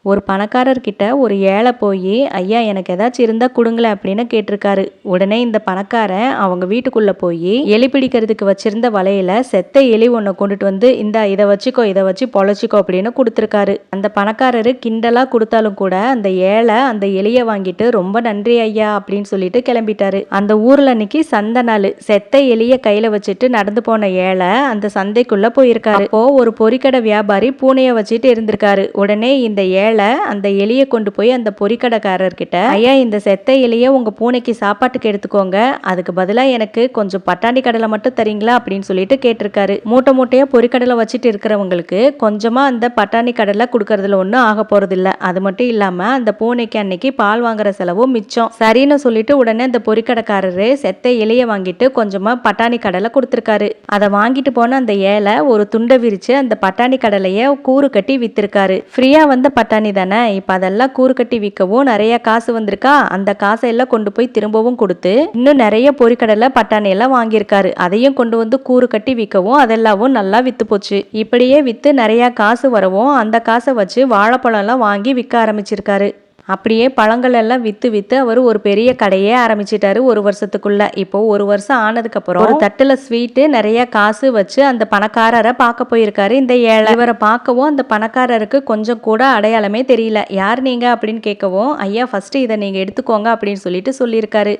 ஒரு பணக்காரர்கிட்ட ஒரு ஏழை போய் ஐயா எனக்கு ஏதாச்சும் இருந்தா கொடுங்களேன் அப்படின்னு கேட்டிருக்காரு. உடனே இந்த பணக்காரன் அவங்க வீட்டுக்குள்ள போய் எலி பிடிக்கிறதுக்கு வச்சிருந்த வலையில செத்த எலி ஒண்ணு கொண்டுட்டு வந்து இந்த இதை வச்சுக்கோ இதை வச்சு பொழைச்சிக்கோ அப்படின்னு கொடுத்துருக்காரு. அந்த பணக்காரரு கிண்டலா கொடுத்தாலும் கூட அந்த ஏழை அந்த எலிய வாங்கிட்டு ரொம்ப நன்றி ஐயா அப்படின்னு சொல்லிட்டு கிளம்பிட்டாரு. அந்த ஊர்ல அன்னைக்கு சந்தை நாள். செத்த எலிய கையில வச்சுட்டு நடந்து போன ஏழை அந்த சந்தைக்குள்ள போயிருக்காரு. அப்போ ஒரு பொறிக்கடை வியாபாரி பூனைய வச்சுட்டு இருந்திருக்காரு. உடனே இந்த ஏழை அந்த எலிய கொண்டு போய் அந்த பொறிக்கடைக்காரர்கிட்ட ஐயா இந்த செத்த எலிய உங்க பூனைக்கு சாப்பாட்டுக்கு எடுத்துக்கோங்க, அதுக்கு பதிலா எனக்கு கொஞ்சம் பட்டாணி கடலை மட்டும் தரீங்களா அப்படின்னு சொல்லிட்டு கேட்டிருக்காரு. மூட்டை மூட்டையா பொறிக்கடலை வச்சுட்டு இருக்கிறவங்களுக்கு கொஞ்சமா அந்த பட்டாணி கடலை கொடுக்கறதுல ஒன்றும் ஆக போறது இல்ல. அது மட்டும் இல்லாம அந்த பூனைக்கு அன்னைக்கு பால் வாங்குற செலவும் மிச்சம். சரின்னு சொல்லிட்டு உடனே அந்த பொறிக்கடைக்காரரு செத்த எலிய வாங்கிட்டு கொஞ்சமா பட்டாணி கடலை கொடுத்திருக்காரு. அதை வாங்கிட்டு போன அந்த ஏழை ஒரு துண்டை விரிச்சு அந்த பட்டாணி கடலைய கூறு கட்டி வித்திருக்காரு. ஃப்ரீயா வந்த பட்டாணி தானே, இப்ப அதெல்லாம் கூறு கட்டி விற்கவும் நிறைய காசு வந்திருக்கா. அந்த காசை எல்லாம் கொண்டு போய் திரும்பவும் கொடுத்து இன்னும் நிறைய பொறிக்கடலை பட்டாணி எல்லாம் வாங்கியிருக்காரு. அதையும் கொண்டு வந்து கூறு கட்டி விற்கவும் அதெல்லாம் நல்லா வித்து போச்சு. இப்படியே வித்து நிறைய காசு வரவும் அந்த காசை வச்சு வாழைப்பழம் எல்லாம் வாங்கி விற்க ஆரம்பிச்சிருக்காரு. அப்படியே பழங்கள் எல்லாம் வித்து வித்து அவர் ஒரு பெரிய கடையே ஆரம்பிச்சிட்டாரு ஒரு வருஷத்துக்குள்ள. இப்போ ஒரு வருஷம் ஆனதுக்கு அப்புறம் ஒரு தட்டுல ஸ்வீட்டு நிறைய காசு வச்சு அந்த பணக்காரரை பார்க்க போயிருக்காரு இந்த ஏழை. இவரை பார்க்கவும் அந்த பணக்காரருக்கு கொஞ்சம் கூட அடையாளமே தெரியல. யார் நீங்க அப்படின்னு கேட்கவும் ஐயா ஃபர்ஸ்ட் இதை நீங்க எடுத்துக்கோங்க அப்படின்னு சொல்லிட்டு சொல்லியிருக்காரு.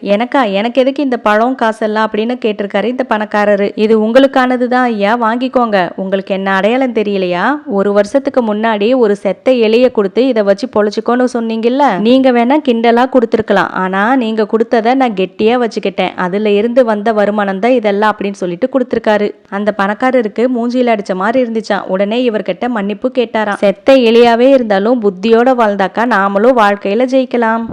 எனக்கு எதுக்கு இந்த பழம் காசெல்லாம் அப்படின்னு கேட்டிருக்காரு இந்த பணக்காரரு. இது உங்களுக்கானது தான் ஐயா, வாங்கிக்கோங்க. உங்களுக்கு என்ன அடையாளம் தெரியலையா? ஒரு வருஷத்துக்கு முன்னாடி ஒரு செத்த எலிய கொடுத்து இதை வச்சு பொழைச்சிக்கோன்னு சொன்னீங்க. நீங்க வேணா கிண்டலா கொடுத்துருக்கலாம், ஆனா நீங்க கொடுத்ததை நான் கெட்டியா வச்சுக்கிட்டேன், அதுல இருந்து வந்த வருமானம் தான் இதெல்லாம் அப்படின்னு சொல்லிட்டு கொடுத்திருக்காரு. அந்த பணக்காரருக்கு மூஞ்சியில அடிச்ச மாதிரி இருந்துச்சான். உடனே இவர்கிட்ட மன்னிப்பு கேட்டாராம். செத்த எலியாவே இருந்தாலும் புத்தியோட வாழ்ந்தாக்கா நாமளும் வாழ்க்கையில ஜெயிக்கலாம்.